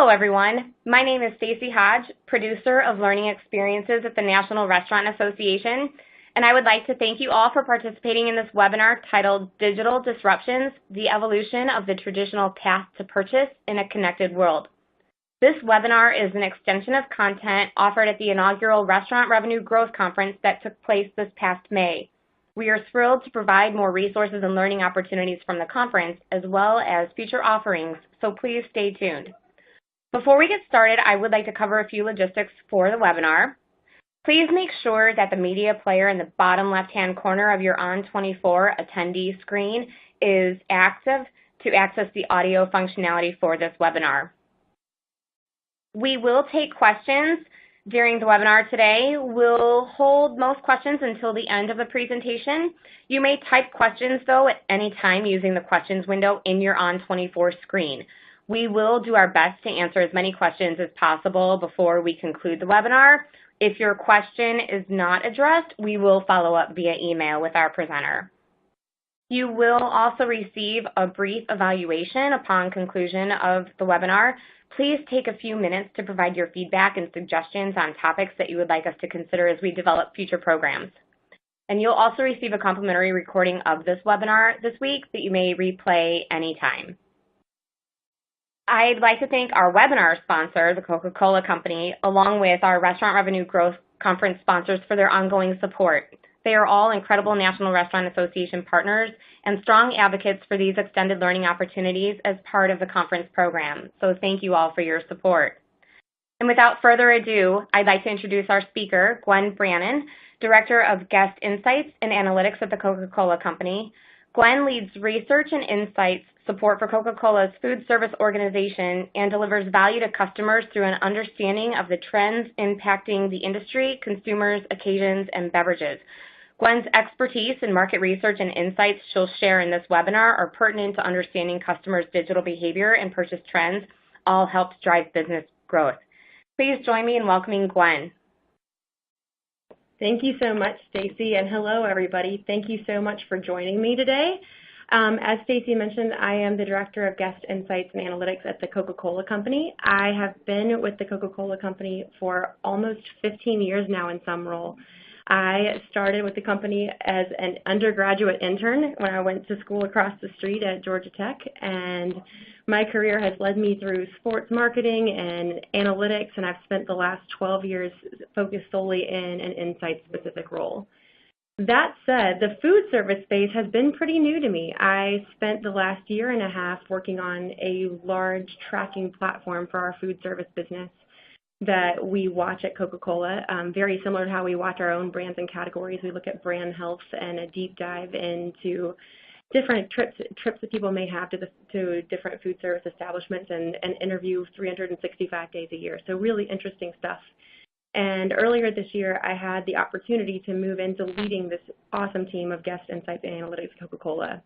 Hello, everyone. My name is Stacy Hodge, producer of Learning Experiences at the National Restaurant Association, and I would like to thank you all for participating in this webinar titled Digital Disruptions, the Evolution of the Traditional Path to Purchase in a Connected World. This webinar is an extension of content offered at the inaugural Restaurant Revenue Growth Conference that took place this past May. We are thrilled to provide more resources and learning opportunities from the conference, as well as future offerings, so please stay tuned. Before we get started, I would like to cover a few logistics for the webinar. Please make sure that the media player in the bottom left-hand corner of your On24 attendee screen is active to access the audio functionality for this webinar. We will take questions during the webinar today. We'll hold most questions until the end of the presentation. You may type questions, though, at any time using the questions window in your On24 screen. We will do our best to answer as many questions as possible before we conclude the webinar. If your question is not addressed, we will follow up via email with our presenter. You will also receive a brief evaluation upon conclusion of the webinar. Please take a few minutes to provide your feedback and suggestions on topics that you would like us to consider as we develop future programs. And you'll also receive a complimentary recording of this webinar this week that you may replay anytime. I'd like to thank our webinar sponsor, the Coca-Cola Company, along with our Restaurant Revenue Growth Conference sponsors for their ongoing support. They are all incredible National Restaurant Association partners and strong advocates for these extended learning opportunities as part of the conference program. So thank you all for your support. And without further ado, I'd like to introduce our speaker, Gwen Brannon, Director of Guest Insights and Analytics at the Coca-Cola Company. Gwen leads research and insights support for Coca-Cola's food service organization and delivers value to customers through an understanding of the trends impacting the industry, consumers, occasions, and beverages. Gwen's expertise in market research and insights she'll share in this webinar are pertinent to understanding customers' digital behavior and purchase trends, all help to drive business growth. Please join me in welcoming Gwen. Thank you so much, Stacy, and hello, everybody. Thank you so much for joining me today. As Stacy mentioned, I am the Director of Guest Insights and Analytics at the Coca-Cola Company. I have been with the Coca-Cola Company for almost 15 years now in some role. I started with the company as an undergraduate intern when I went to school across the street at Georgia Tech, and my career has led me through sports marketing and analytics, and I've spent the last 12 years focused solely in an insight-specific role. That said, the food service space has been pretty new to me. I spent the last year and a half working on a large tracking platform for our food service business that we watch at Coca-Cola, very similar to how we watch our own brands and categories. We look at brand health and a deep dive into different trips that people may have to different food service establishments and interview 365 days a year. So really interesting stuff. And earlier this year, I had the opportunity to move into leading this awesome team of guest insights and analytics at Coca-Cola.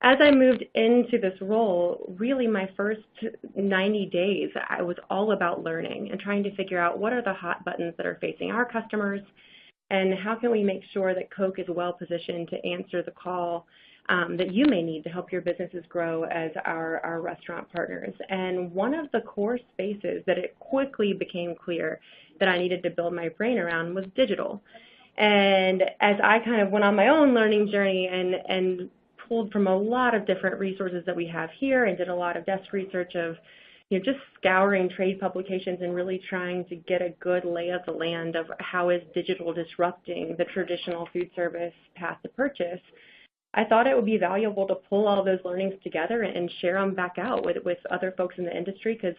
As I moved into this role, really my first 90 days, I was all about learning and trying to figure out what are the hot buttons that are facing our customers and how can we make sure that Coke is well positioned to answer the call that you may need to help your businesses grow as our restaurant partners. And one of the core spaces that it quickly became clear that I needed to build my brain around was digital. And as I kind of went on my own learning journey and pulled from a lot of different resources that we have here and did a lot of desk research of just scouring trade publications and really trying to get a good lay of the land of how is digital disrupting the traditional food service path to purchase, I thought it would be valuable to pull all those learnings together and share them back out with other folks in the industry, because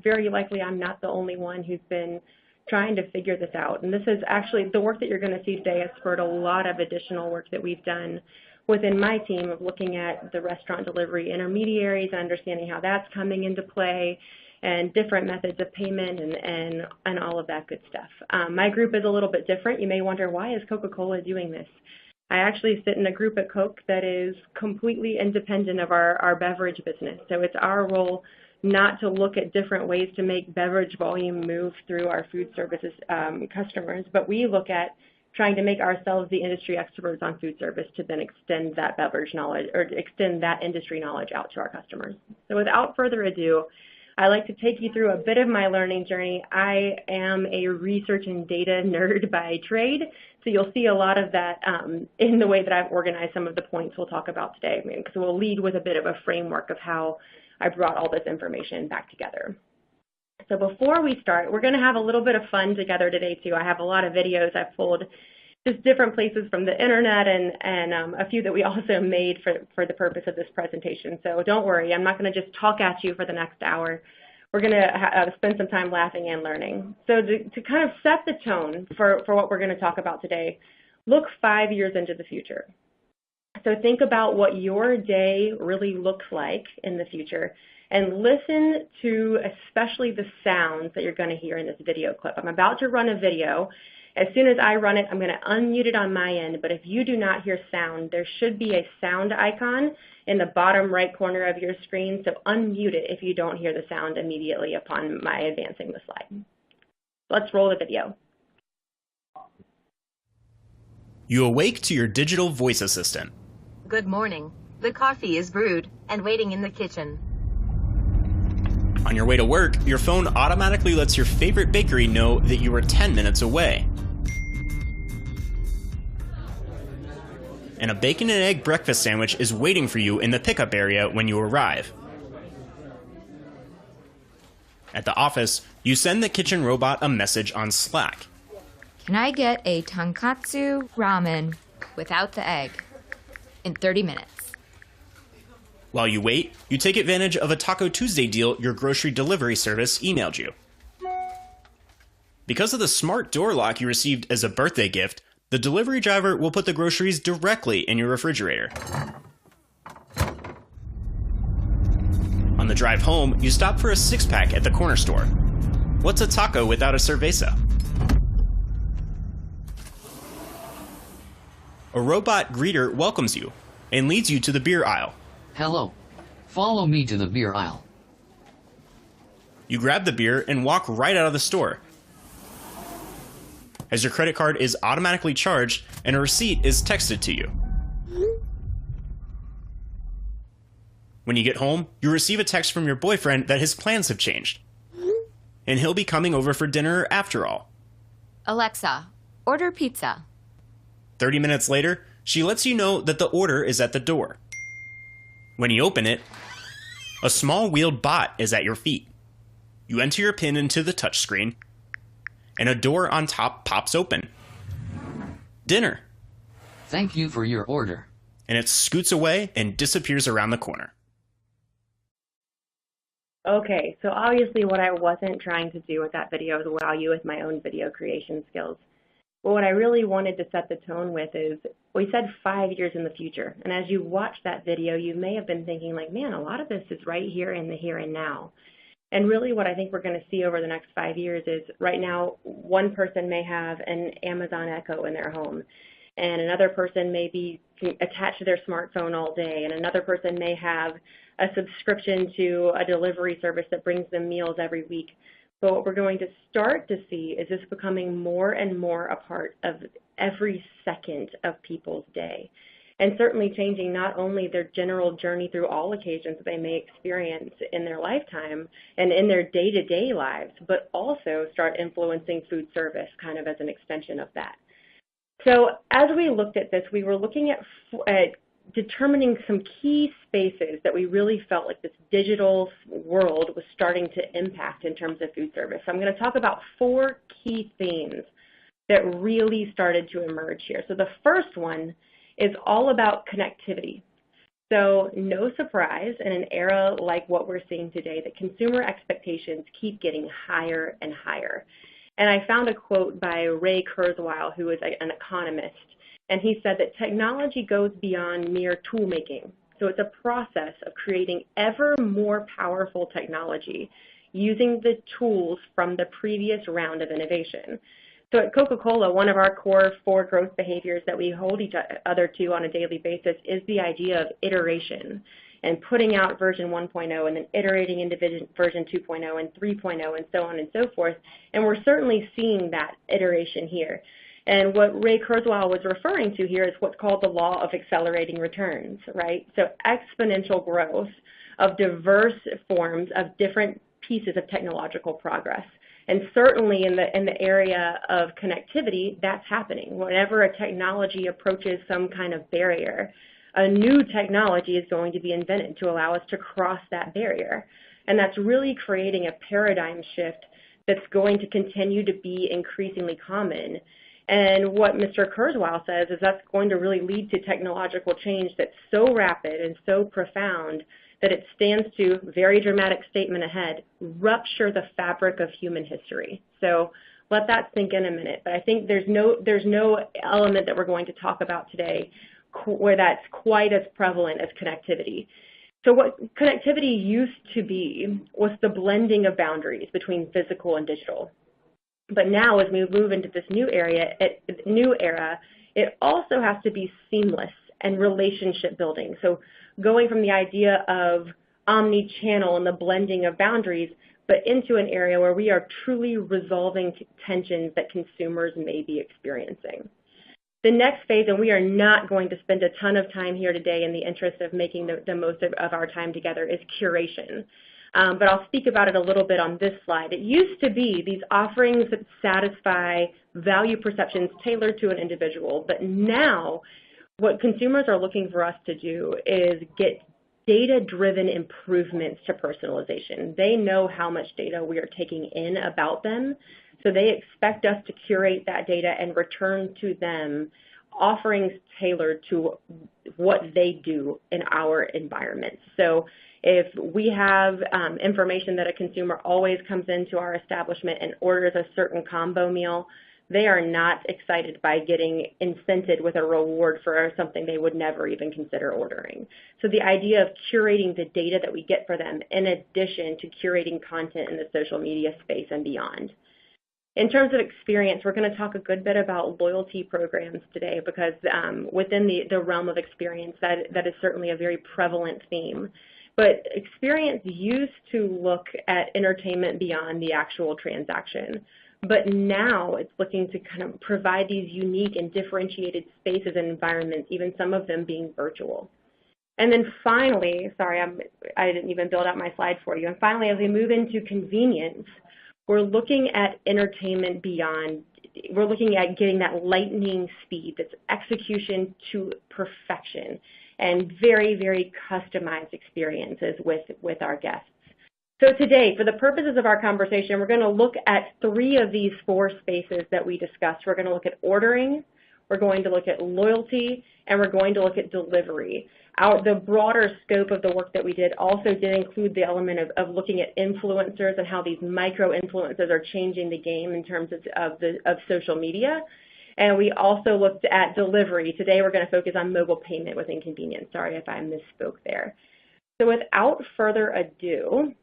very likely I'm not the only one who's been trying to figure this out. And this is actually, the work that you're going to see today has spurred a lot of additional work that we've done within my team of looking at the restaurant delivery intermediaries, understanding how that's coming into play, and different methods of payment and all of that good stuff. My group is a little bit different. You may wonder, why is Coca-Cola doing this? I actually sit in a group at Coke that is completely independent of our beverage business. So it's our role not to look at different ways to make beverage volume move through our food services customers, but we look at trying to make ourselves the industry experts on food service to then extend that beverage knowledge or extend that industry knowledge out to our customers. So without further ado, I like to take you through a bit of my learning journey. I am a research and data nerd by trade, so you'll see a lot of that in the way that I've organized some of the points we'll talk about today, because we'll lead with a bit of a framework of how I brought all this information back together. So before we start, we're going to have a little bit of fun together today too. I have a lot of videos I've pulled just different places from the internet and a few that we also made for the purpose of this presentation. So don't worry, I'm not going to just talk at you for the next hour. We're going to spend some time laughing and learning. So to kind of set the tone for what we're going to talk about today, look 5 years into the future. So think about what your day really looks like in the future and listen to especially the sounds that you're going to hear in this video clip. I'm about to run a video. As soon as I run it, I'm going to unmute it on my end, but if you do not hear sound, there should be a sound icon in the bottom right corner of your screen, so unmute it if you don't hear the sound immediately upon my advancing the slide. Let's roll the video. You awake to your digital voice assistant. Good morning. The coffee is brewed and waiting in the kitchen. On your way to work, your phone automatically lets your favorite bakery know that you are 10 minutes away. And a bacon and egg breakfast sandwich is waiting for you in the pickup area when you arrive. At the office, you send the kitchen robot a message on Slack. Can I get a tonkatsu ramen without the egg in 30 minutes? While you wait, you take advantage of a Taco Tuesday deal your grocery delivery service emailed you. Because of the smart door lock you received as a birthday gift, the delivery driver will put the groceries directly in your refrigerator. On the drive home, you stop for a six-pack at the corner store. What's a taco without a cerveza? A robot greeter welcomes you and leads you to the beer aisle. Hello. Follow me to the beer aisle. You grab the beer and walk right out of the store, as your credit card is automatically charged and a receipt is texted to you. When you get home, you receive a text from your boyfriend that his plans have changed, and he'll be coming over for dinner after all. Alexa, order pizza. 30 minutes later, she lets you know that the order is at the door. When you open it, a small wheeled bot is at your feet. You enter your PIN into the touchscreen, and a door on top pops open. Dinner. Thank you for your order. And it scoots away and disappears around the corner. Okay, so obviously what I wasn't trying to do with that video is wow you with my own video creation skills. But what I really wanted to set the tone with is, we said 5 years in the future. And as you watch that video, you may have been thinking like, man, a lot of this is right here in the here and now. And really what I think we're going to see over the next 5 years is right now, one person may have an Amazon Echo in their home, and another person may be attached to their smartphone all day, and another person may have a subscription to a delivery service that brings them meals every week. But what we're going to start to see is this becoming more and more a part of every second of people's day, and certainly changing not only their general journey through all occasions that they may experience in their lifetime and in their day-to-day lives, but also start influencing food service kind of as an extension of that. So as we looked at this, we were looking at determining some key spaces that we really felt like this digital world was starting to impact in terms of food service. So I'm going to talk about 4 key themes that really started to emerge here. So the first one is all about connectivity. So no surprise in an era like what we're seeing today that consumer expectations keep getting higher and higher. And I found a quote by Ray Kurzweil, who is an economist, and he said that technology goes beyond mere tool making. So it's a process of creating ever more powerful technology using the tools from the previous round of innovation. So at Coca-Cola, one of our core 4 growth behaviors that we hold each other to on a daily basis is the idea of iteration and putting out version 1.0 and then iterating into version 2.0 and 3.0 and so on and so forth. And we're certainly seeing that iteration here. And what Ray Kurzweil was referring to here is what's called the law of accelerating returns, right? So exponential growth of diverse forms of different pieces of technological progress. And certainly in the area of connectivity, that's happening. Whenever a technology approaches some kind of barrier, a new technology is going to be invented to allow us to cross that barrier. And that's really creating a paradigm shift that's going to continue to be increasingly common. And what Mr. Kurzweil says is that's going to really lead to technological change that's so rapid and so profound that it stands to, very dramatic statement ahead, rupture the fabric of human history. So let that sink in a minute. But I think there's no element that we're going to talk about today where that's quite as prevalent as connectivity. So what connectivity used to be was the blending of boundaries between physical and digital. But now as we move into this new era, it also has to be seamless and relationship building. So going from the idea of omni-channel and the blending of boundaries, but into an area where we are truly resolving tensions that consumers may be experiencing. The next phase, and we are not going to spend a ton of time here today in the interest of making the most of our time together, is curation. But I'll speak about it a little bit on this slide. It used to be these offerings that satisfy value perceptions tailored to an individual, but now what consumers are looking for us to do is get data-driven improvements to personalization. They know how much data we are taking in about them, so they expect us to curate that data and return to them offerings tailored to what they do in our environment. So if we have information that a consumer always comes into our establishment and orders a certain combo meal, they are not excited by getting incented with a reward for something they would never even consider ordering. So the idea of curating the data that we get for them in addition to curating content in the social media space and beyond. In terms of experience, we're going to talk a good bit about loyalty programs today because within the realm of experience, that is certainly a very prevalent theme. But experience used to look at entertainment beyond the actual transaction. But now it's looking to kind of provide these unique and differentiated spaces and environments, even some of them being virtual. And then finally, sorry, I didn't even build out my slide for you. And finally, as we move into convenience, we're looking at entertainment beyond, we're looking at getting that lightning speed, that's execution to perfection, and very, very customized experiences with our guests. So today, for the purposes of our conversation, we're going to look at 3 of these 4 spaces that we discussed. We're going to look at ordering, we're going to look at loyalty, and we're going to look at delivery. The broader scope of the work that we did also did include the element of looking at influencers and how these micro-influencers are changing the game in terms of social media. And we also looked at delivery. Today we're going to focus on mobile payment within convenience. Sorry if I misspoke there. So without further ado,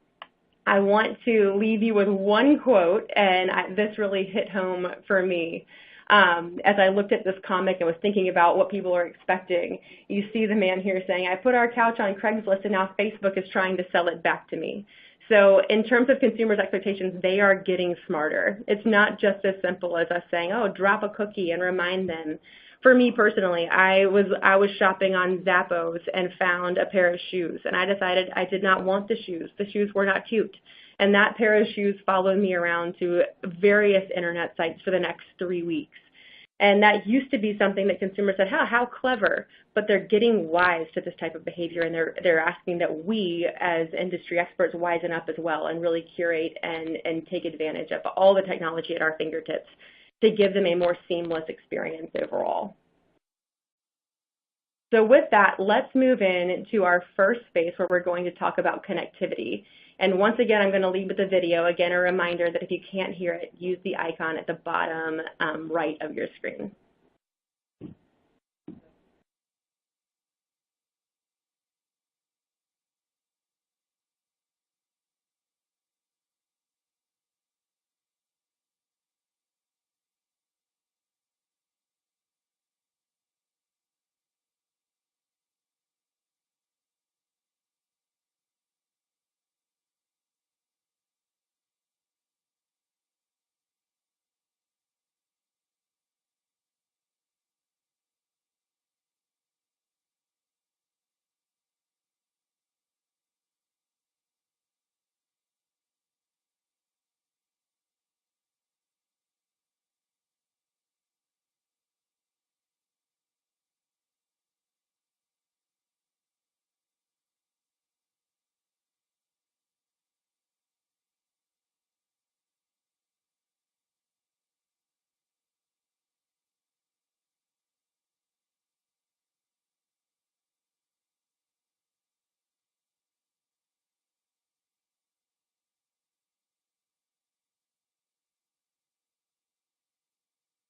I want to leave you with one quote, and this really hit home for me. As I looked at this comic and was thinking about what people are expecting, you see the man here saying, I put our couch on Craigslist and now Facebook is trying to sell it back to me. So in terms of consumers' expectations, they are getting smarter. It's not just as simple as us saying, oh, drop a cookie and remind them. For me personally, I was shopping on Zappos and found a pair of shoes, and I decided I did not want the shoes. The shoes were not cute. And that pair of shoes followed me around to various internet sites for the next 3 weeks. And that used to be something that consumers said, how clever, but they're getting wise to this type of behavior, and they're asking that we as industry experts wisen up as well and really curate and take advantage of all the technology at our fingertips to give them a more seamless experience overall. So with that, let's move in to our first space where we're going to talk about connectivity. And once again, I'm going to lead with a video. Again, a reminder that if you can't hear it, use the icon at the bottom right of your screen.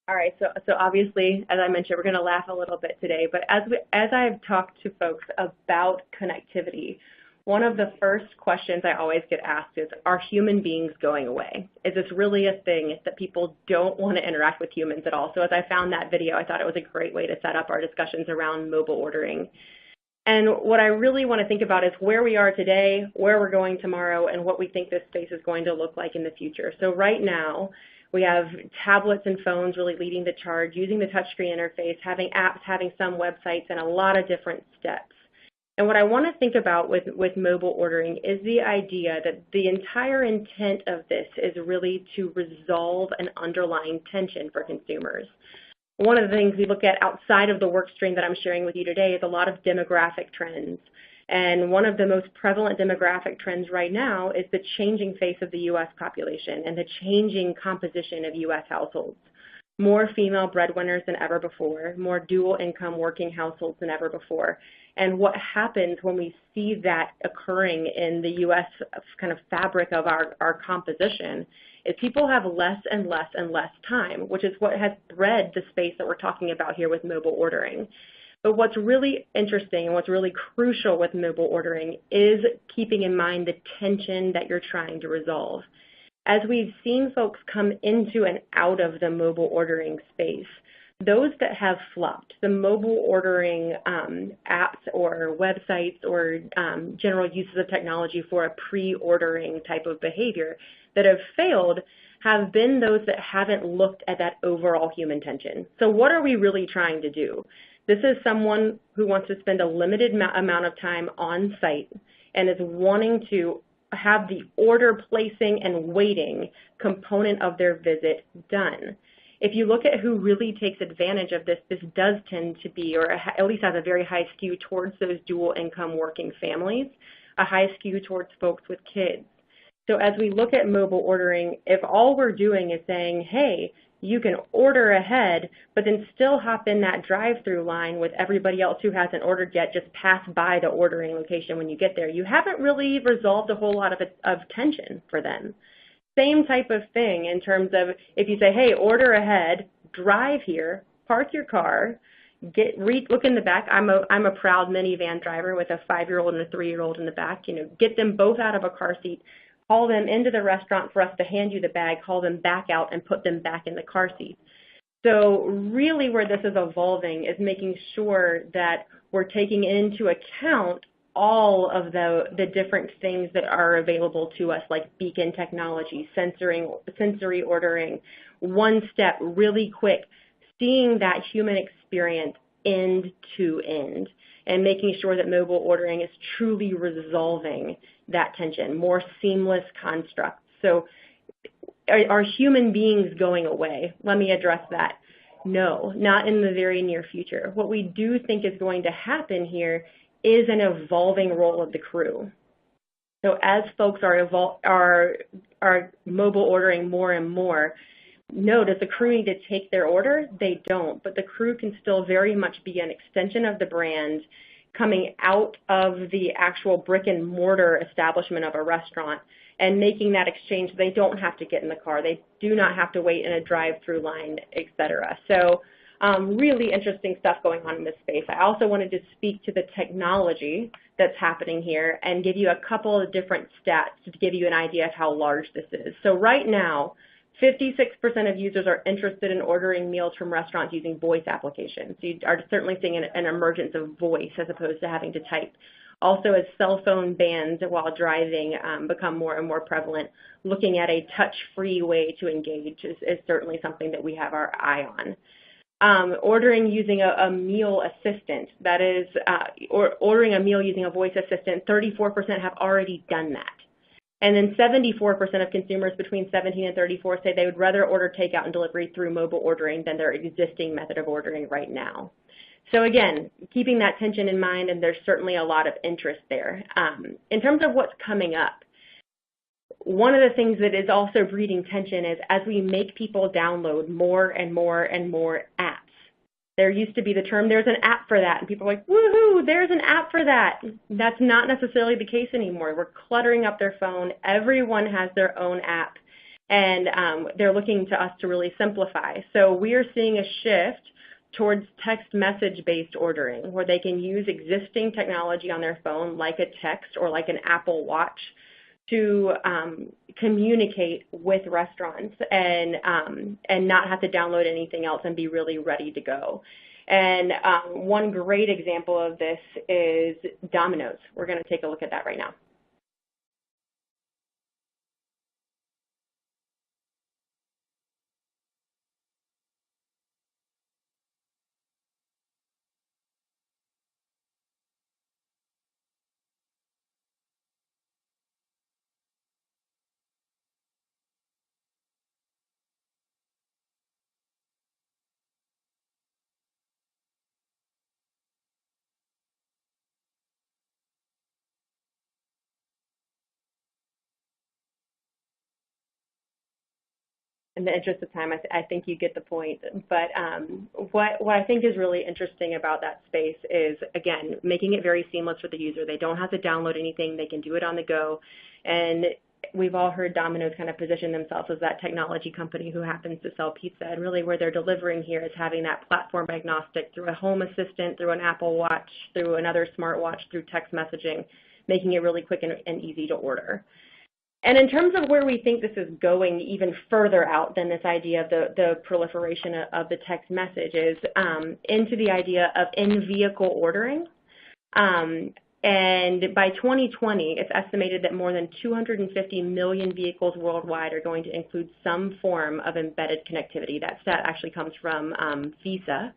All right, so obviously, as I mentioned, we're going to laugh a little bit today, but as I've talked to folks about connectivity, one of the first questions I always get asked is, are human beings going away? Is this really a thing that people don't want to interact with humans at all? So as I found that video, I thought it was a great way to set up our discussions around mobile ordering. And what I really want to think about is where we are today, where we're going tomorrow, and what we think this space is going to look like in the future. So right now, we have tablets and phones really leading the charge, using the touchscreen interface, having apps, having some websites, and a lot of different steps. And what I want to think about with mobile ordering is the idea that the entire intent of this is really to resolve an underlying tension for consumers. One of the things we look at outside of the work stream that I'm sharing with you today is a lot of demographic trends. And one of the most prevalent demographic trends right now is the changing face of the U.S. population and the changing composition of U.S. households. More female breadwinners than ever before, more dual income working households than ever before. And what happens when we see that occurring in the U.S. kind of fabric of our composition is people have less and less and less time, which is what has bred the space that we're talking about here with mobile ordering. But what's really interesting and what's really crucial with mobile ordering is keeping in mind the tension that you're trying to resolve. As we've seen folks come into and out of the mobile ordering space, those that have flopped, the mobile ordering apps or websites or general uses of technology for a pre-ordering type of behavior that have failed have been those that haven't looked at that overall human tension. So what are we really trying to do? This is someone who wants to spend a limited amount of time on site and is wanting to have the order placing and waiting component of their visit done. If you look at who really takes advantage of this, this does tend to be, or at least has a very high skew towards those dual income working families, a high skew towards folks with kids. So as we look at mobile ordering, if all we're doing is saying, hey, you can order ahead, but then still hop in that drive-through line with everybody else who hasn't ordered yet, just pass by the ordering location when you get there, you haven't really resolved a whole lot of tension for them. Same type of thing in terms of if you say, hey, order ahead, drive here, park your car, look in the back. I'm a proud minivan driver with a 5-year-old and a 3-year-old in the back. Get them both out of a car seat, call them into the restaurant for us to hand you the bag, call them back out and put them back in the car seat. So really where this is evolving is making sure that we're taking into account all of the different things that are available to us, like beacon technology, sensory ordering, one step, really quick, seeing that human experience end to end and making sure that mobile ordering is truly resolving that tension, more seamless constructs. So are human beings going away? Let me address that. No, not in the very near future. What we do think is going to happen here is an evolving role of the crew. So as folks are mobile ordering more and more, no, does the crew need to take their order? They don't, but the crew can still very much be an extension of the brand coming out of the actual brick and mortar establishment of a restaurant and making that exchange. They don't have to get in the car. They do not have to wait in a drive-through line, et cetera. So really interesting stuff going on in this space. I also wanted to speak to the technology that's happening here and give you a couple of different stats to give you an idea of how large this is. So right now, 56% of users are interested in ordering meals from restaurants using voice applications. So you are certainly seeing an emergence of voice as opposed to having to type. Also, as cell phone bans while driving become more and more prevalent, looking at a touch-free way to engage is certainly something that we have our eye on. Ordering using a meal assistant, that is, or ordering a meal using a voice assistant, 34% have already done that. And then 74% of consumers between 17 and 34 say they would rather order takeout and delivery through mobile ordering than their existing method of ordering right now. So again, keeping that tension in mind, and there's certainly a lot of interest there. In terms of what's coming up, one of the things that is also breeding tension is as we make people download more and more and more apps. There used to be the term, there's an app for that, and people are like, woohoo, there's an app for that. That's not necessarily the case anymore. We're cluttering up their phone. Everyone has their own app. And they're looking to us to really simplify. So we are seeing a shift towards text message-based ordering, where they can use existing technology on their phone, like a text or like an Apple Watch, to communicate with restaurants and not have to download anything else and be really ready to go. And one great example of this is Domino's. We're going to take a look at that right now. In the interest of time, I think you get the point. But what I think is really interesting about that space is, again, making it very seamless for the user. They don't have to download anything. They can do it on the go. And we've all heard Domino's kind of position themselves as that technology company who happens to sell pizza. And really where they're delivering here is having that platform agnostic through a home assistant, through an Apple Watch, through another smartwatch, through text messaging, making it really quick and easy to order. And in terms of where we think this is going even further out than this idea of the proliferation of the text messages, into the idea of in-vehicle ordering. And by 2020, it's estimated that more than 250 million vehicles worldwide are going to include some form of embedded connectivity. That stat actually comes from Visa,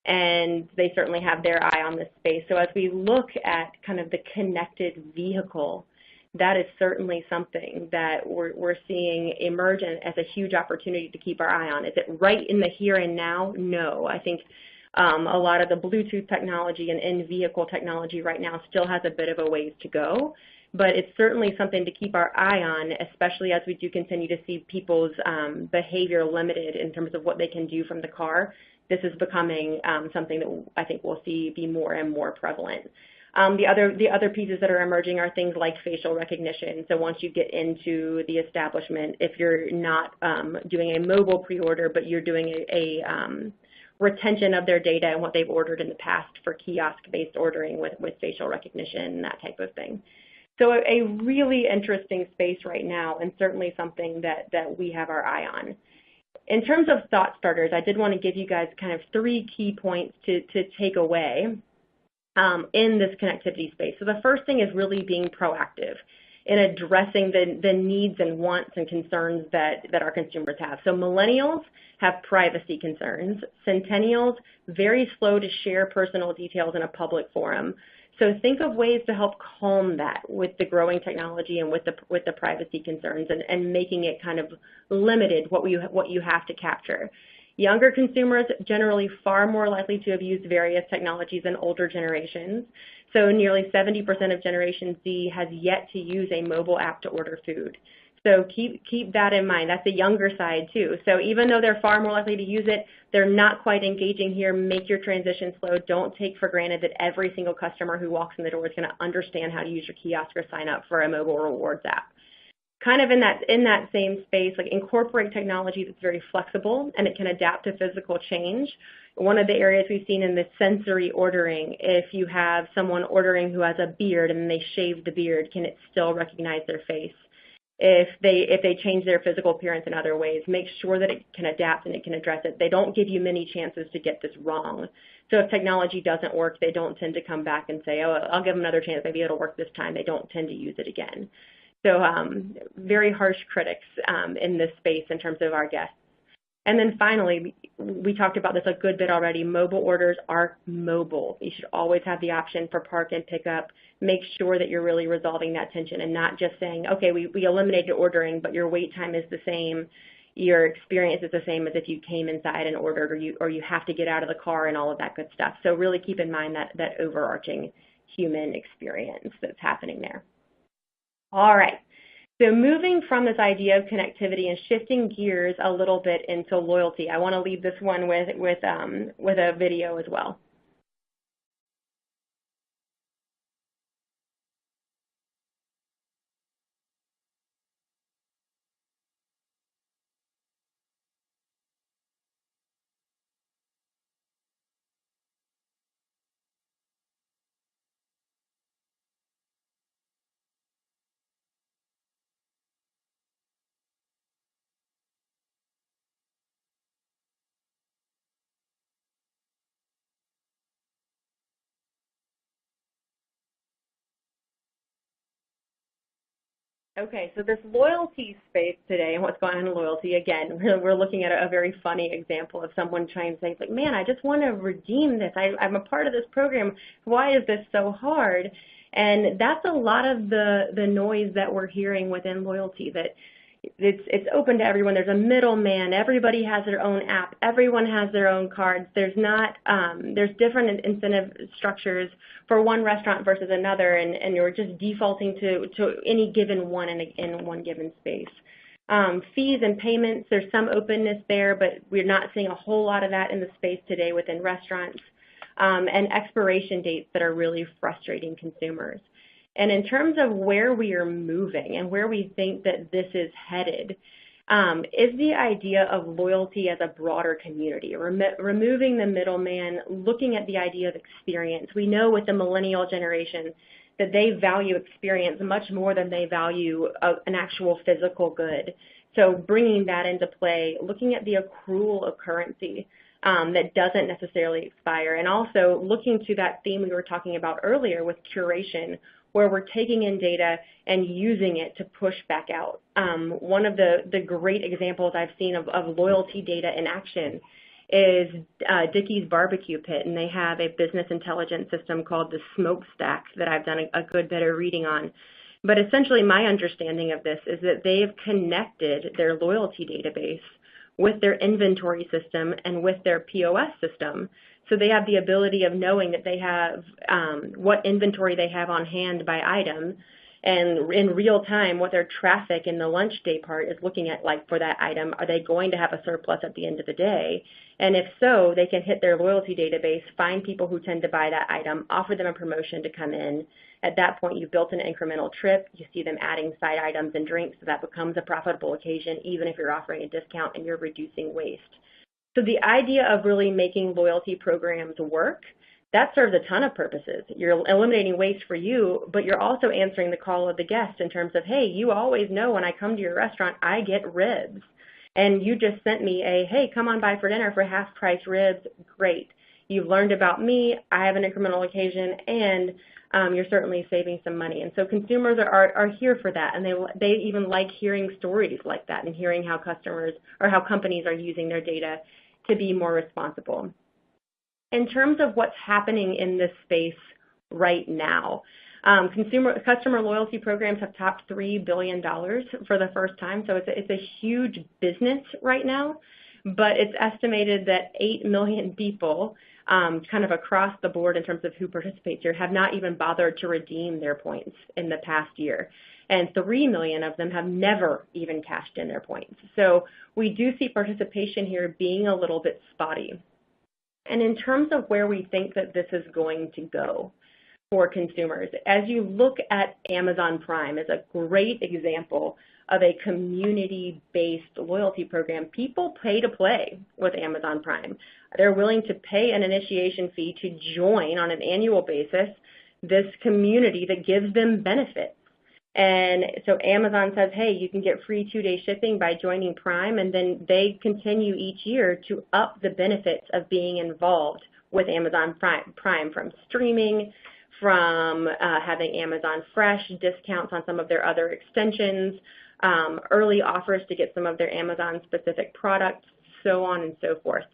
and they certainly have their eye on this space. So as we look at kind of the connected vehicle, that is certainly something that we're seeing emerge as a huge opportunity to keep our eye on. Is it right in the here and now? No. I think a lot of the Bluetooth technology and in-vehicle technology right now still has a bit of a ways to go, but it's certainly something to keep our eye on, especially as we do continue to see people's behavior limited in terms of what they can do from the car. This is becoming something that I think we'll see be more and more prevalent. The other pieces that are emerging are things like facial recognition. So once you get into the establishment, if you're not doing a mobile pre-order, but you're doing a retention of their data and what they've ordered in the past for kiosk-based ordering with facial recognition, that type of thing. So a really interesting space right now, and certainly something that we have our eye on. In terms of thought starters, I did want to give you guys kind of 3 key points to take away in this connectivity space. So the first thing is really being proactive in addressing the needs and wants and concerns that our consumers have. So millennials have privacy concerns. Centennials, very slow to share personal details in a public forum. So think of ways to help calm that with the growing technology and with the privacy concerns and making it kind of limited what you have to capture. Younger consumers generally far more likely to have used various technologies than older generations. So nearly 70% of Generation Z has yet to use a mobile app to order food. So keep that in mind. That's the younger side too. So even though they're far more likely to use it, they're not quite engaging here. Make your transition slow. Don't take for granted that every single customer who walks in the door is going to understand how to use your kiosk or sign up for a mobile rewards app. Kind of in that same space, like incorporate technology that's very flexible and it can adapt to physical change. One of the areas we've seen in the sensory ordering, if you have someone ordering who has a beard and they shave the beard, can it still recognize their face? If they change their physical appearance in other ways, make sure that it can adapt and it can address it. They don't give you many chances to get this wrong. So if technology doesn't work, they don't tend to come back and say, oh, I'll give them another chance, maybe it'll work this time. They don't tend to use it again. So very harsh critics in this space in terms of our guests. And then finally, we talked about this a good bit already, mobile orders are mobile. You should always have the option for park and pickup. Make sure that you're really resolving that tension and not just saying, okay, we eliminated ordering, but your wait time is the same. Your experience is the same as if you came inside and ordered, or you have to get out of the car and all of that good stuff. So really keep in mind that overarching human experience that's happening there. All right, so moving from this idea of connectivity and shifting gears a little bit into loyalty, I want to leave this one with a video as well. Okay, so this loyalty space today and what's going on in loyalty, again, we're looking at a very funny example of someone trying to say, like, man, I just want to redeem this. I'm a part of this program. Why is this so hard? And that's a lot of the noise that we're hearing within loyalty, that it's open to everyone. There's a middleman. Everybody has their own app. Everyone has their own cards. There's different incentive structures for one restaurant versus another, and you're just defaulting to any given one in one given space. Fees and payments, there's some openness there, but we're not seeing a whole lot of that in the space today within restaurants. And expiration dates that are really frustrating consumers. And in terms of where we are moving and where we think that this is headed, is the idea of loyalty as a broader community, removing the middleman, looking at the idea of experience. We know with the millennial generation that they value experience much more than they value an actual physical good. So bringing that into play, looking at the accrual of currency that doesn't necessarily expire, and also looking to that theme we were talking about earlier with curation, where we're taking in data and using it to push back out. One of the great examples I've seen of loyalty data in action is Dickey's Barbecue Pit, and they have a business intelligence system called the Smokestack that I've done a good bit of reading on. But essentially my understanding of this is that they have connected their loyalty database with their inventory system and with their POS system. So they have the ability of knowing that they have what inventory they have on hand by item, and in real time what their traffic in the lunch day part is looking at like for that item. Are they going to have a surplus at the end of the day? And if so, they can hit their loyalty database, find people who tend to buy that item, offer them a promotion to come in. At that point, you've built an incremental trip. You see them adding side items and drinks, so that becomes a profitable occasion, even if you're offering a discount and you're reducing waste. So the idea of really making loyalty programs work, that serves a ton of purposes. You're eliminating waste for you, but you're also answering the call of the guest in terms of, hey, you always know when I come to your restaurant, I get ribs. And you just sent me hey, come on by for dinner for half price ribs. Great. You've learned about me. I have an incremental occasion, and you're certainly saving some money. And so consumers are here for that, and they even like hearing stories like that and hearing how customers or how companies are using their data to be more responsible. In terms of what's happening in this space right now, customer loyalty programs have topped $3 billion for the first time, so it's a huge business right now, but it's estimated that 8 million people kind of across the board in terms of who participates here have not even bothered to redeem their points in the past year. And 3 million of them have never even cashed in their points. So we do see participation here being a little bit spotty. And in terms of where we think that this is going to go for consumers, as you look at Amazon Prime as a great example of a community-based loyalty program, people pay to play with Amazon Prime. They're willing to pay an initiation fee to join on an annual basis this community that gives them benefits. And so Amazon says, hey, you can get free 2-day shipping by joining Prime, and then they continue each year to up the benefits of being involved with Amazon Prime, from streaming, from having Amazon Fresh, discounts on some of their other extensions, early offers to get some of their Amazon-specific products, so on and so forth.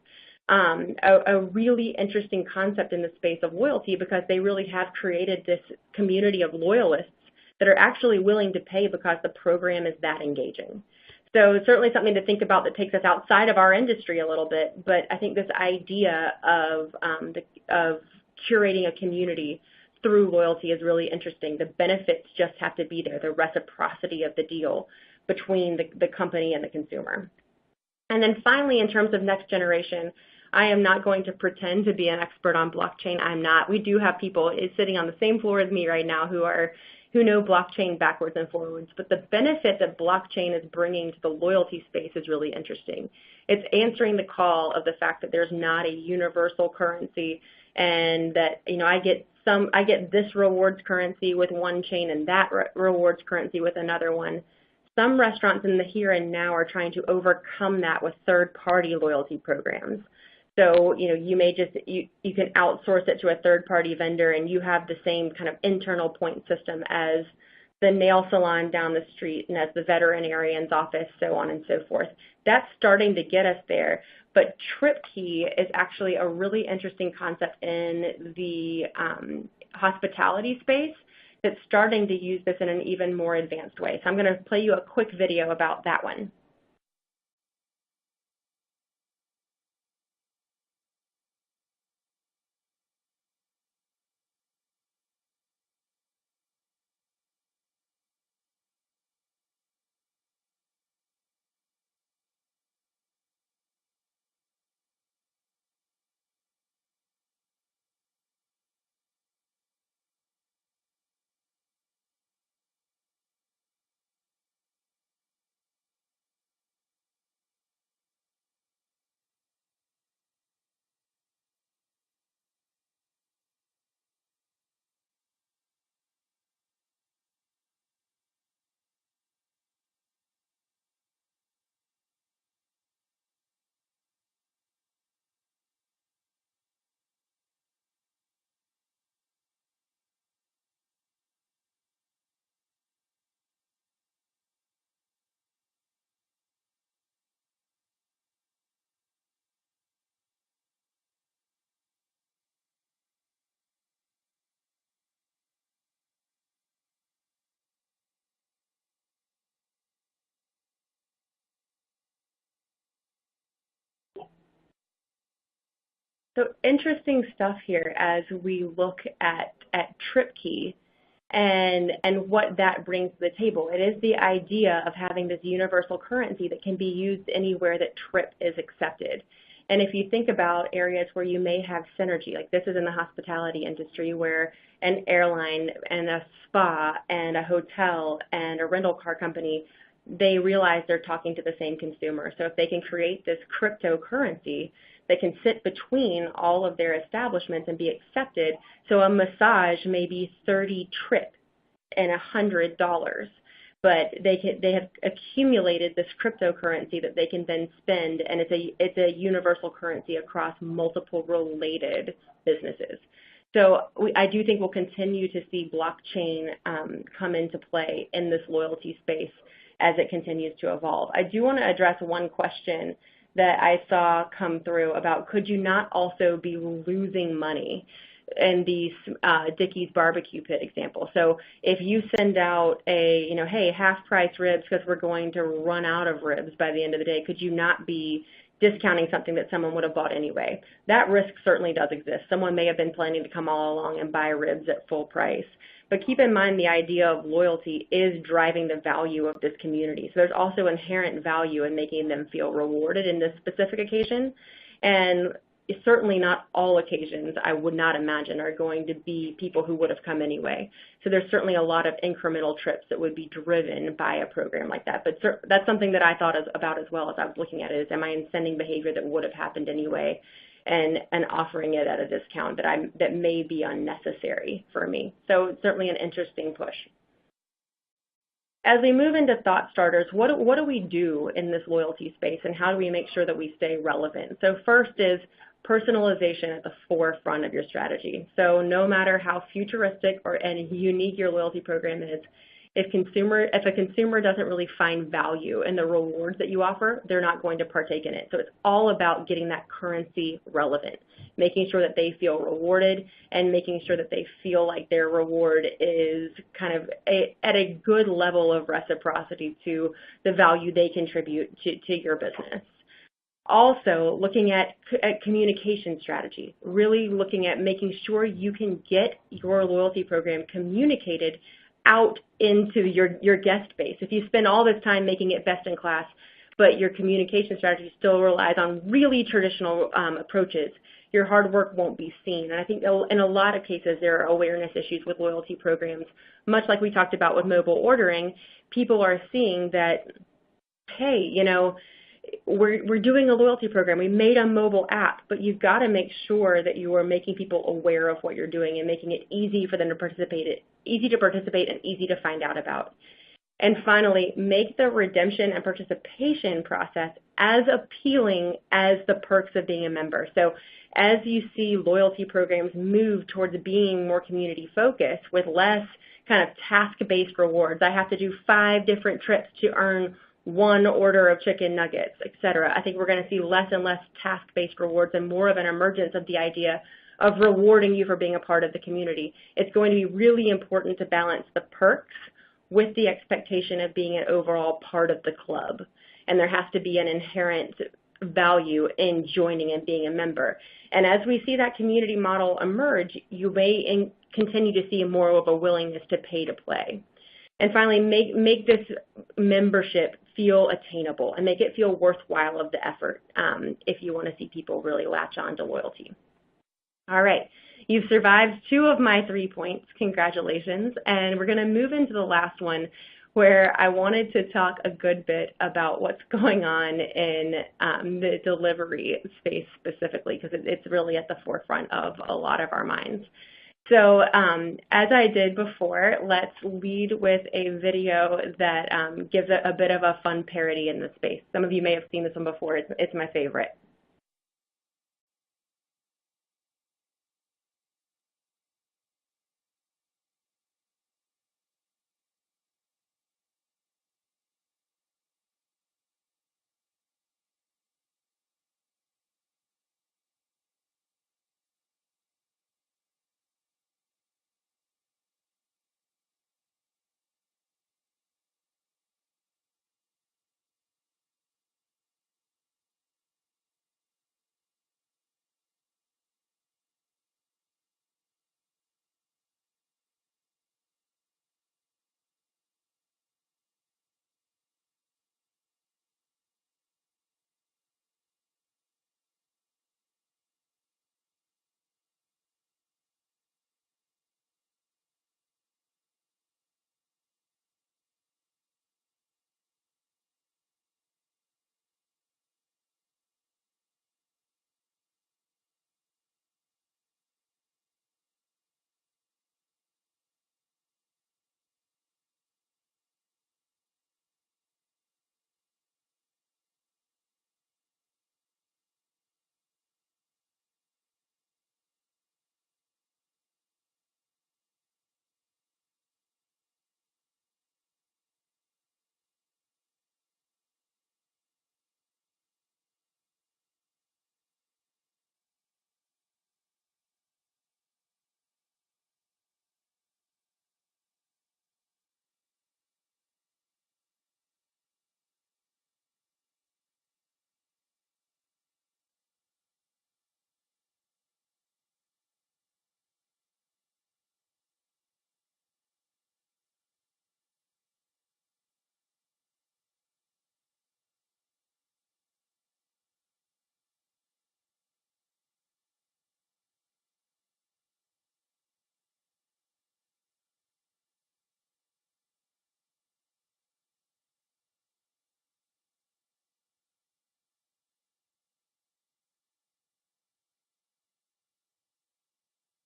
A really interesting concept in the space of loyalty, because they really have created this community of loyalists that are actually willing to pay because the program is that engaging. So certainly something to think about that takes us outside of our industry a little bit, but I think this idea of curating a community through loyalty is really interesting. The benefits just have to be there, the reciprocity of the deal between the company and the consumer. And then finally, in terms of next generation, I am not going to pretend to be an expert on blockchain. I'm not. We do have people sitting on the same floor as me right now who know blockchain backwards and forwards, but the benefit that blockchain is bringing to the loyalty space is really interesting. It's answering the call of the fact that there's not a universal currency, and that, you know, I get this rewards currency with one chain and that rewards currency with another one. Some restaurants in the here and now are trying to overcome that with third-party loyalty programs. So, you know, you may just, you can outsource it to a third-party vendor, and you have the same kind of internal point system as the nail salon down the street, and as the veterinarian's office, so on and so forth. That's starting to get us there. But TripKey is actually a really interesting concept in the hospitality space that's starting to use this in an even more advanced way. So I'm going to play you a quick video about that one. So interesting stuff here as we look at TripKey and what that brings to the table. It is the idea of having this universal currency that can be used anywhere that Trip is accepted. And if you think about areas where you may have synergy, like this is in the hospitality industry where an airline and a spa and a hotel and a rental car company, they realize they're talking to the same consumer. So if they can create this cryptocurrency that can sit between all of their establishments and be accepted, so a massage may be 30 Trip and $100, but they have accumulated this cryptocurrency that they can then spend, and it's a universal currency across multiple related businesses. So I do think we'll continue to see blockchain come into play in this loyalty space as it continues to evolve. I do want to address one question that I saw come through about, could you not also be losing money in the Dickey's barbecue pit example? So if you send out a, hey, half price ribs because we're going to run out of ribs by the end of the day, could you not be discounting something that someone would have bought anyway? That risk certainly does exist. Someone may have been planning to come all along and buy ribs at full price. But keep in mind the idea of loyalty is driving the value of this community. So there's also inherent value in making them feel rewarded in this specific occasion. And certainly not all occasions, I would not imagine, are going to be people who would have come anyway. So there's certainly a lot of incremental trips that would be driven by a program like that. But that's something that I thought about as well as I was looking at it, is am I incenting behavior that would have happened anyway and offering it at a discount that may be unnecessary for me. So it's certainly an interesting push. As we move into thought starters, what do we do in this loyalty space, and how do we make sure that we stay relevant? So first is personalization at the forefront of your strategy. So no matter how futuristic and unique your loyalty program is, if a consumer doesn't really find value in the rewards that you offer, they're not going to partake in it. So it's all about getting that currency relevant, making sure that they feel rewarded and making sure that they feel like their reward is kind of at a good level of reciprocity to the value they contribute to your business. Also, looking at communication strategy, really looking at making sure you can get your loyalty program communicated out into your guest base. If you spend all this time making it best in class, but your communication strategy still relies on really traditional approaches, your hard work won't be seen. And I think in a lot of cases there are awareness issues with loyalty programs. Much like we talked about with mobile ordering, people are seeing that, hey, we're doing a loyalty program. We made a mobile app, but you've got to make sure that you are making people aware of what you're doing and making it easy for them to participate and easy to find out about. And finally, make the redemption and participation process as appealing as the perks of being a member. So as you see loyalty programs move towards being more community focused with less kind of task-based rewards. I have to do 5 different trips to earn 1 order of chicken nuggets, etc. I think we're going to see less and less task-based rewards and more of an emergence of the idea of rewarding you for being a part of the community. It's going to be really important to balance the perks with the expectation of being an overall part of the club. And there has to be an inherent value in joining and being a member. And as we see that community model emerge, you may continue to see more of a willingness to pay to play. And finally, make this membership feel attainable and make it feel worthwhile of the effort if you want to see people really latch on to loyalty. All right, you've survived 2 of my 3 points. Congratulations. And we're going to move into the last one, where I wanted to talk a good bit about what's going on in the delivery space specifically, because it's really at the forefront of a lot of our minds. So as I did before, let's lead with a video that gives a bit of a fun parody in the space. Some of you may have seen this one before. It's my favorite.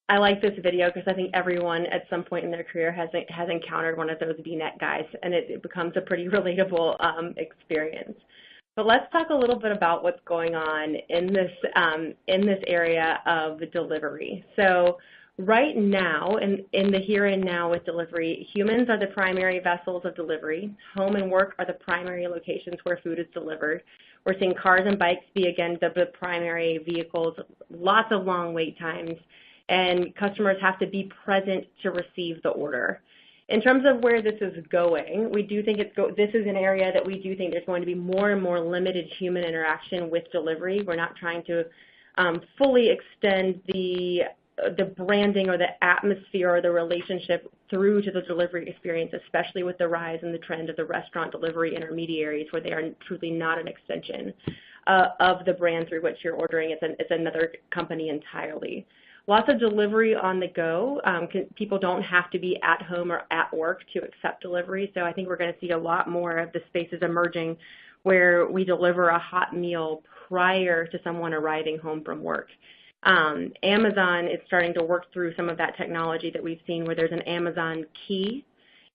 I like this video because I think everyone at some point in their career has encountered one of those V-neck guys, and it becomes a pretty relatable experience. But let's talk a little bit about what's going on in this area of delivery. So right now, in the here and now with delivery, humans are the primary vessels of delivery. Home and work are the primary locations where food is delivered. We're seeing cars and bikes be, again, the primary vehicles, lots of long wait times, and customers have to be present to receive the order. In terms of where this is going, we do think this is an area that we do think there's going to be more and more limited human interaction with delivery. We're not trying to fully extend the branding or the atmosphere or the relationship through to the delivery experience, especially with the rise and the trend of the restaurant delivery intermediaries, where they are truly not an extension of the brand through which you're ordering. It's another company entirely. Lots of delivery on the go. People don't have to be at home or at work to accept delivery, so I think we're going to see a lot more of the spaces emerging where we deliver a hot meal prior to someone arriving home from work. Amazon is starting to work through some of that technology that we've seen, where there's an Amazon key,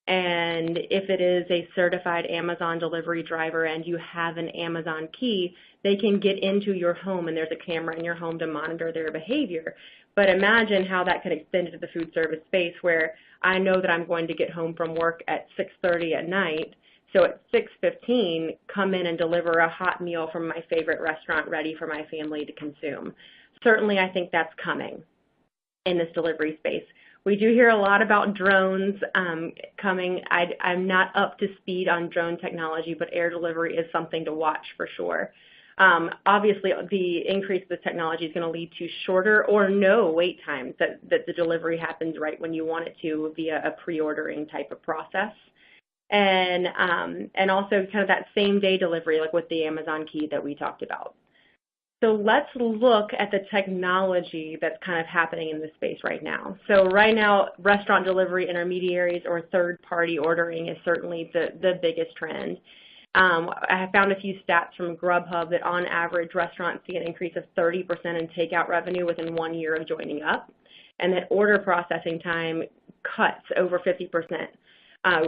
and if it is a certified Amazon delivery driver and you have an Amazon key, they can get into your home, and there's a camera in your home to monitor their behavior. But imagine how that could extend into the food service space, where I know that I'm going to get home from work at 6:30 at night, so at 6:15, come in and deliver a hot meal from my favorite restaurant ready for my family to consume. Certainly, I think that's coming in this delivery space. We do hear a lot about drones coming. I'm not up to speed on drone technology, but air delivery is something to watch for sure. Obviously, the increase of this technology is going to lead to shorter or no wait times, that the delivery happens right when you want it to via a pre-ordering type of process. And also kind of that same day delivery, like with the Amazon Key that we talked about. So let's look at the technology that's kind of happening in this space right now. So right now, restaurant delivery intermediaries or third-party ordering is certainly the biggest trend. I have found a few stats from Grubhub that on average, restaurants see an increase of 30% in takeout revenue within 1 year of joining up, and that order processing time cuts over 50%.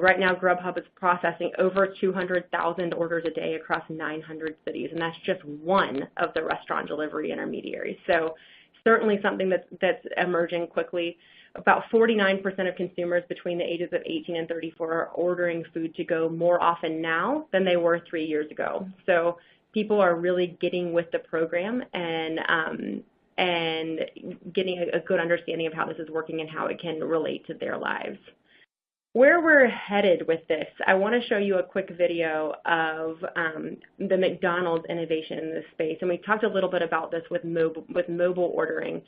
Right now, Grubhub is processing over 200,000 orders a day across 900 cities, and that's just one of the restaurant delivery intermediaries. So certainly something that's emerging quickly. About 49% of consumers between the ages of 18 and 34 are ordering food to go more often now than they were 3 years ago. So people are really getting with the program and getting a good understanding of how this is working and how it can relate to their lives. Where we're headed with this, I want to show you a quick video of the McDonald's innovation in this space. And we talked a little bit about this with mobile ordering,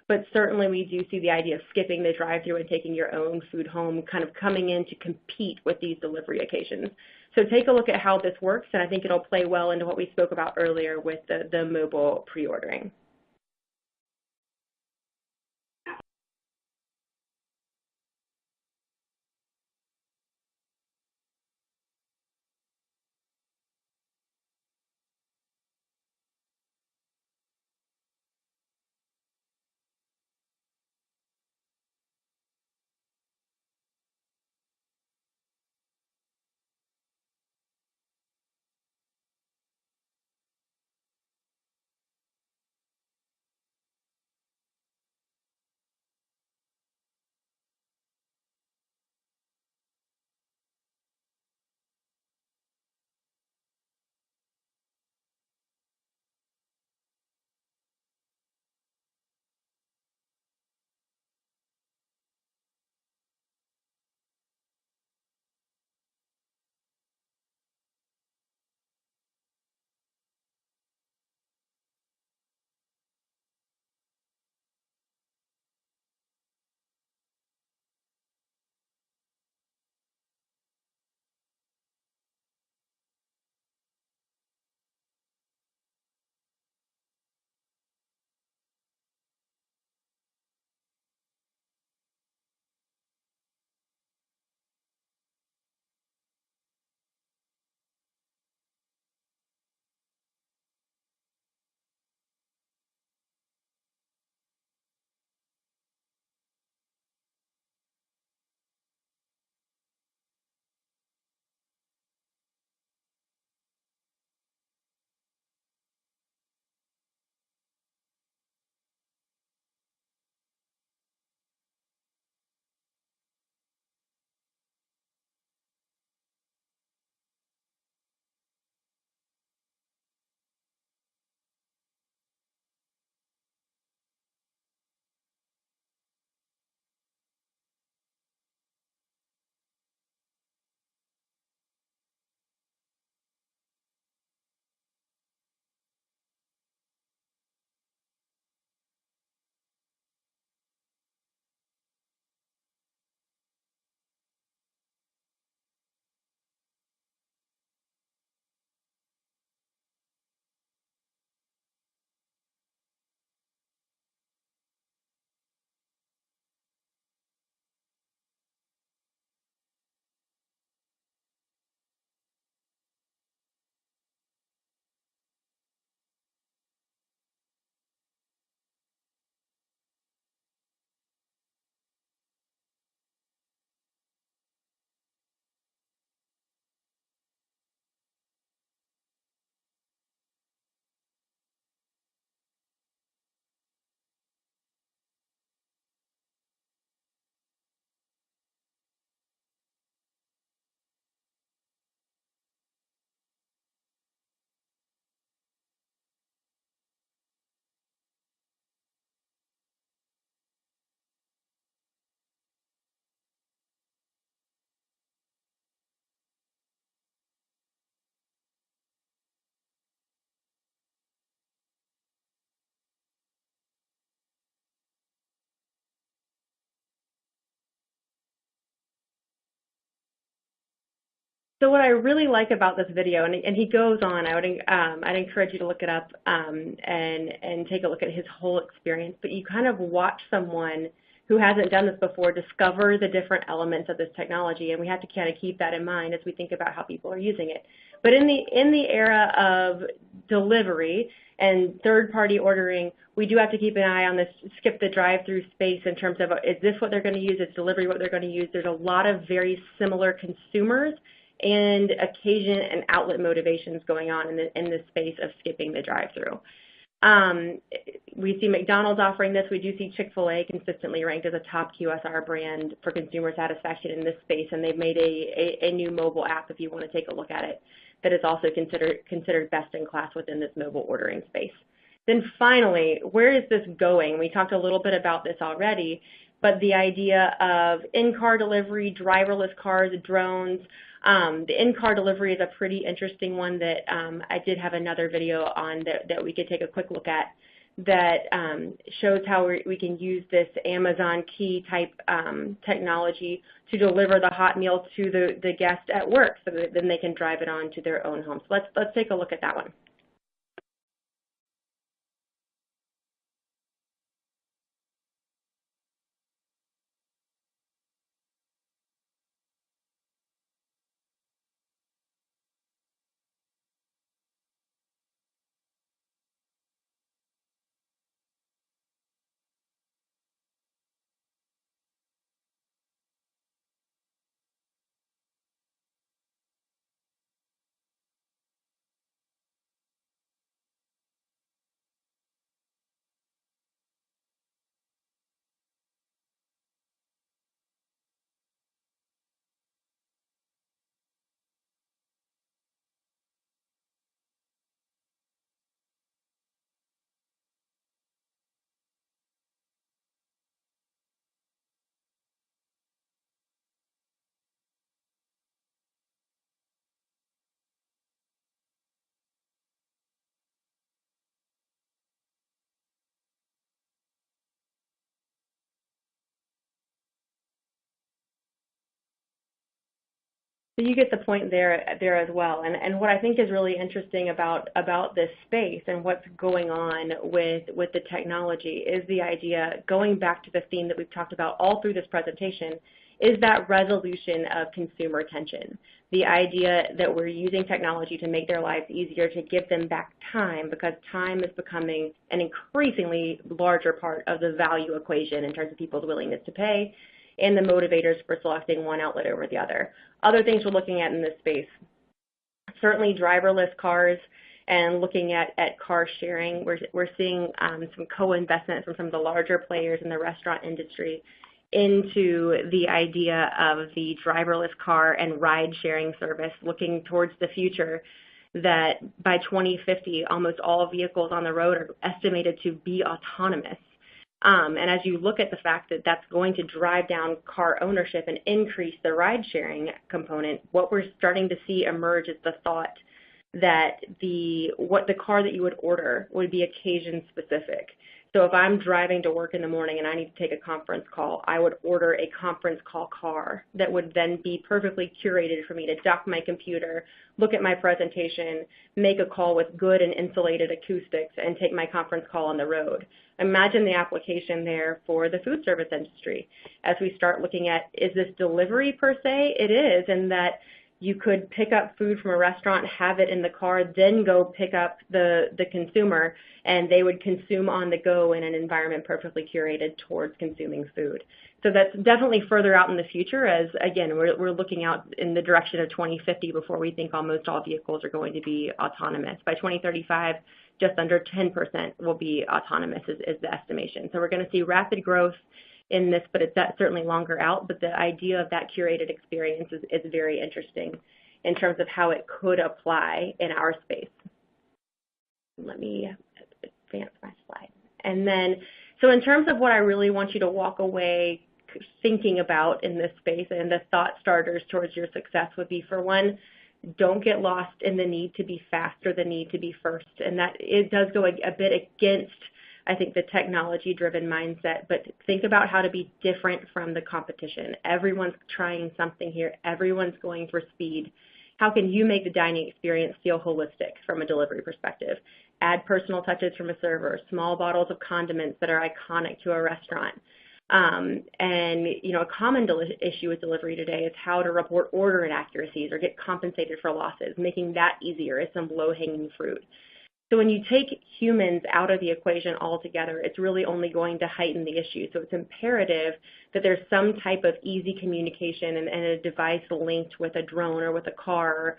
but certainly we do see the idea of skipping the drive-thru and taking your own food home kind of coming in to compete with these delivery occasions. So take a look at how this works, and I think it'll play well into what we spoke about earlier with the mobile pre-ordering. So what I really like about this video, and he goes on, I'd encourage you to look it up and take a look at his whole experience. But you kind of watch someone who hasn't done this before discover the different elements of this technology, and we have to kind of keep that in mind as we think about how people are using it. But in the era of delivery and third-party ordering, we do have to keep an eye on this skip the drive-through space in terms of, is this what they're going to use? Is delivery what they're going to use? There's a lot of very similar consumers and occasion and outlet motivations going on in the space of skipping the drive-through. We see McDonald's offering this. We do see Chick-fil-A consistently ranked as a top QSR brand for consumer satisfaction in this space, and they've made a new mobile app, if you want to take a look at it, that is also considered best in class within this mobile ordering space. Then finally, where is this going? We talked a little bit about this already, but the idea of in-car delivery, driverless cars, drones. The in-car delivery is a pretty interesting one that I did have another video on that we could take a quick look at that shows how we can use this Amazon Key type technology to deliver the hot meal to the guest at work so that then they can drive it on to their own home. So let's take a look at that one. So you get the point there as well. And what I think is really interesting about this space and what's going on with the technology is the idea, going back to the theme that we've talked about all through this presentation, is that resolution of consumer tension. The idea that we're using technology to make their lives easier, to give them back time, because time is becoming an increasingly larger part of the value equation in terms of people's willingness to pay and the motivators for selecting one outlet over the other. Other things we're looking at in this space, certainly driverless cars and looking at car sharing. We're seeing some co-investment from some of the larger players in the restaurant industry into the idea of the driverless car and ride-sharing service, looking towards the future that by 2050, almost all vehicles on the road are estimated to be autonomous. And as you look at the fact that that's going to drive down car ownership and increase the ride-sharing component, what we're starting to see emerge is the thought that the car that you would order would be occasion-specific. So if I'm driving to work in the morning and I need to take a conference call, I would order a conference call car that would then be perfectly curated for me to dock my computer, look at my presentation, make a call with good and insulated acoustics, and take my conference call on the road. Imagine the application there for the food service industry. As we start looking at, is this delivery per se? It is, in that you could pick up food from a restaurant, have it in the car, then go pick up the consumer, and they would consume on the go in an environment perfectly curated towards consuming food. So that's definitely further out in the future, as, again, we're looking out in the direction of 2050 before we think almost all vehicles are going to be autonomous. By 2035, just under 10% will be autonomous is the estimation. So we're going to see rapid growth in this, but it's certainly longer out. But the idea of that curated experience is very interesting in terms of how it could apply in our space. Let me advance my slide. And then, so in terms of what I really want you to walk away thinking about in this space, and the thought starters towards your success would be, for one, don't get lost in the need to be fast or the need to be first. And that it does go a bit against, I think, the technology-driven mindset, but think about how to be different from the competition. Everyone's trying something here. Everyone's going for speed. how can you make the dining experience feel holistic from a delivery perspective? Add personal touches from a server, small bottles of condiments that are iconic to a restaurant. And a common issue with delivery today is how to report order inaccuracies or get compensated for losses. Making that easier is some low-hanging fruit. So when you take humans out of the equation altogether, it's really only going to heighten the issue. So it's imperative that there's some type of easy communication and a device linked with a drone or with a car.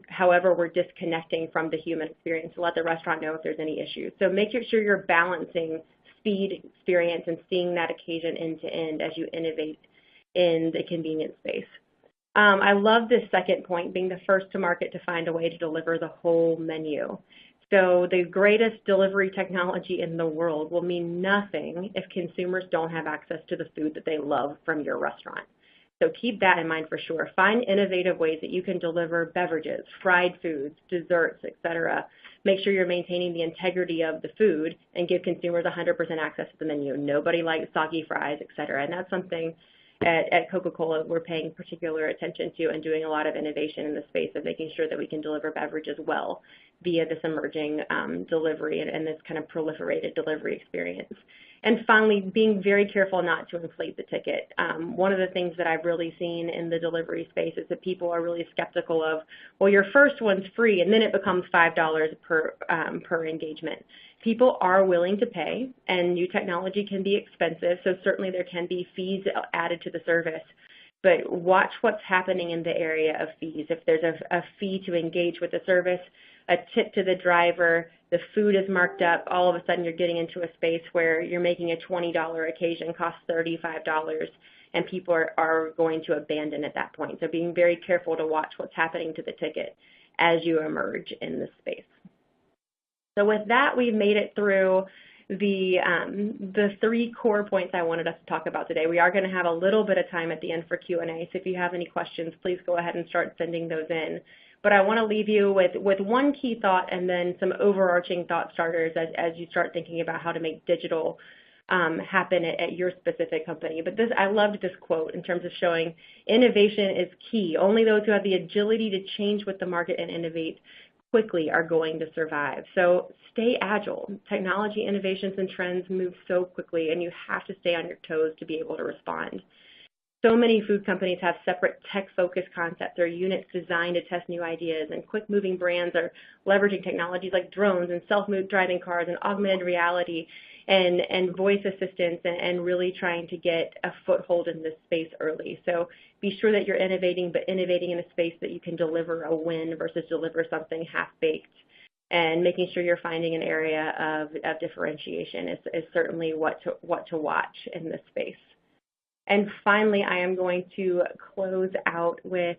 However, we're disconnecting from the human experience to let the restaurant know if there's any issues. So make sure you're balancing speed, experience, and seeing that occasion end to end as you innovate in the convenience space. I love this second point, being the first to market to find a way to deliver the whole menu. So the greatest delivery technology in the world will mean nothing if consumers don't have access to the food that they love from your restaurant. So keep that in mind for sure. Find innovative ways that you can deliver beverages, fried foods, desserts, etc. Make sure you're maintaining the integrity of the food and give consumers 100% access to the menu. Nobody likes soggy fries, etc. And that's something at Coca-Cola we're paying particular attention to and doing a lot of innovation in the space of making sure that we can deliver beverages well via this emerging delivery and this kind of proliferated delivery experience. And finally, being very careful not to inflate the ticket. One of the things that I've really seen in the delivery space is that people are really skeptical of, well, your first one's free and then it becomes $5 per engagement. People are willing to pay, and new technology can be expensive, so certainly there can be fees added to the service. But watch what's happening in the area of fees. If there's a fee to engage with the service, a tip to the driver, the food is marked up, all of a sudden you're getting into a space where you're making a $20 occasion cost $35, and people are going to abandon at that point. So being very careful to watch what's happening to the ticket as you emerge in this space. So with that, we've made it through the three core points I wanted us to talk about today. We are going to have a little bit of time at the end for Q&A, so if you have any questions, please go ahead and start sending those in. But I want to leave you with one key thought and then some overarching thought starters as you start thinking about how to make digital happen at your specific company. But I loved this quote in terms of showing innovation is key. Only those who have the agility to change with the market and innovate quickly are going to survive. So stay agile. Technology innovations and trends move so quickly, and you have to stay on your toes to be able to respond. So many food companies have separate tech-focused concepts or units designed to test new ideas, and quick-moving brands are leveraging technologies like drones and self-driving cars and augmented reality and voice assistants and really trying to get a foothold in this space early. So be sure that you're innovating, but innovating in a space that you can deliver a win versus deliver something half-baked. And making sure you're finding an area of differentiation is certainly what to watch in this space. And finally, I am going to close out with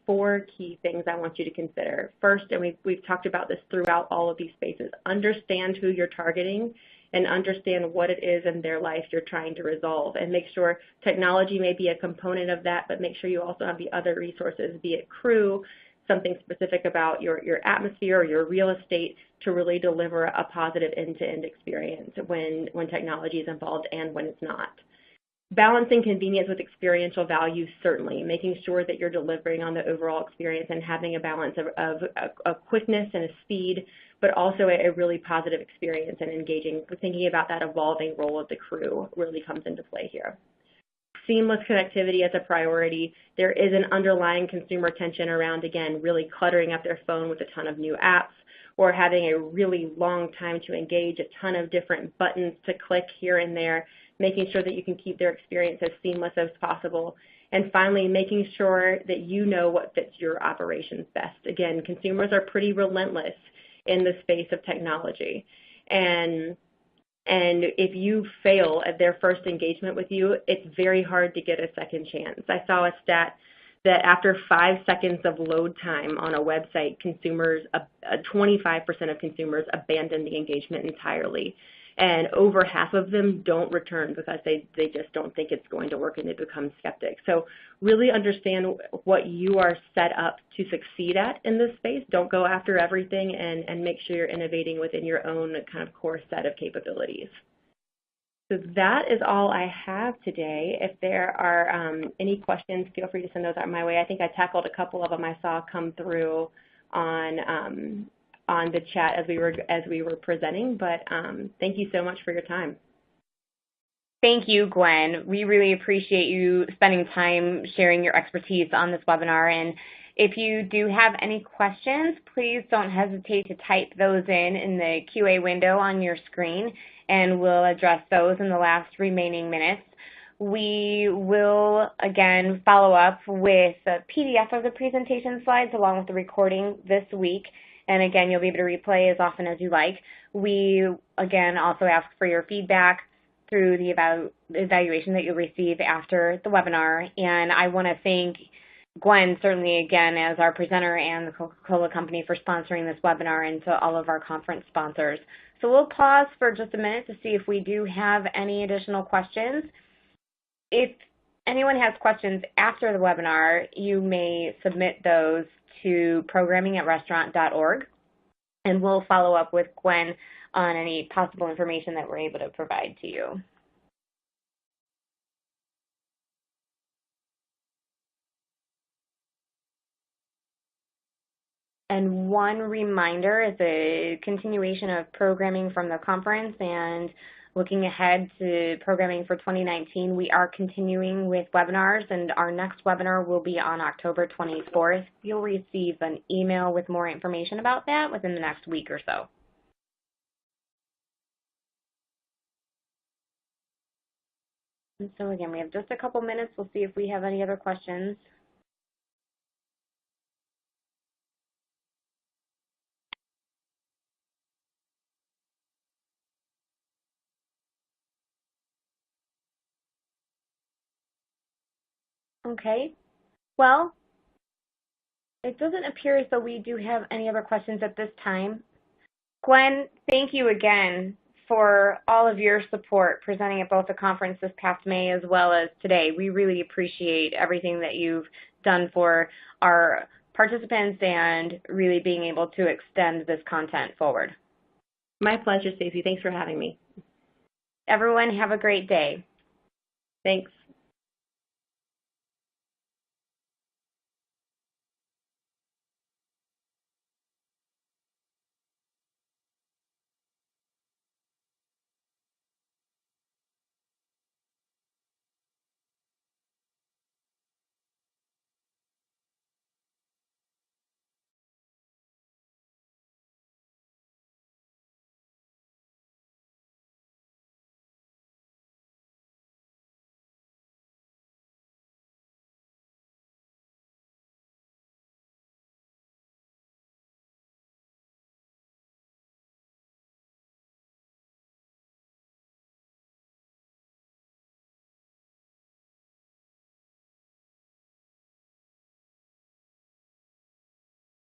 four key things I want you to consider. First, and we've talked about this throughout all of these spaces, understand who you're targeting and understand what it is in their life you're trying to resolve. And make sure technology may be a component of that, but make sure you also have the other resources, be it crew, something specific about your atmosphere or your real estate to really deliver a positive end-to-end experience when technology is involved and when it's not. Balancing convenience with experiential value, certainly, making sure that you're delivering on the overall experience and having a balance of a quickness and a speed, but also a really positive experience and engaging. Thinking about that evolving role of the crew really comes into play here. Seamless connectivity as a priority. There is an underlying consumer tension around, again, really cluttering up their phone with a ton of new apps or having a really long time to engage, a ton of different buttons to click here and there, making sure that you can keep their experience as seamless as possible. And finally, making sure that you know what fits your operations best. Again, consumers are pretty relentless in the space of technology. And if you fail at their first engagement with you, it's very hard to get a second chance. I saw a stat that after 5 seconds of load time on a website, 25% of consumers abandon the engagement entirely. And over half of them don't return because they just don't think it's going to work and they become skeptics. So really understand what you are set up to succeed at in this space. Don't go after everything and make sure you're innovating within your own kind of core set of capabilities. So that is all I have today. If there are any questions, feel free to send those out my way. I think I tackled a couple of them I saw come through on the chat as we were presenting. But thank you so much for your time. Thank you, Gwen. We really appreciate you spending time sharing your expertise on this webinar. And if you do have any questions, please don't hesitate to type those in the QA window on your screen, and we'll address those in the last remaining minutes. We will, again, follow up with a PDF of the presentation slides along with the recording this week. And again, you'll be able to replay as often as you like. We, again, also ask for your feedback through the evaluation that you'll receive after the webinar. And I want to thank Gwen, certainly again, as our presenter and the Coca-Cola Company for sponsoring this webinar, and to all of our conference sponsors. So we'll pause for just a minute to see if we do have any additional questions. If anyone has questions after the webinar, you may submit those to programming@restaurant.org, and we'll follow up with Gwen on any possible information that we're able to provide to you. And one reminder is a continuation of programming from the conference and looking ahead to programming for 2019. We are continuing with webinars, and our next webinar will be on October 24th. You'll receive an email with more information about that within the next week or so. And so again, we have just a couple minutes. We'll see if we have any other questions. Okay. Well, it doesn't appear as though we do have any other questions at this time. Gwen, thank you again for all of your support presenting at both the conference this past May as well as today. We really appreciate everything that you've done for our participants and really being able to extend this content forward. My pleasure, Stacey. Thanks for having me. Everyone, have a great day. Thanks.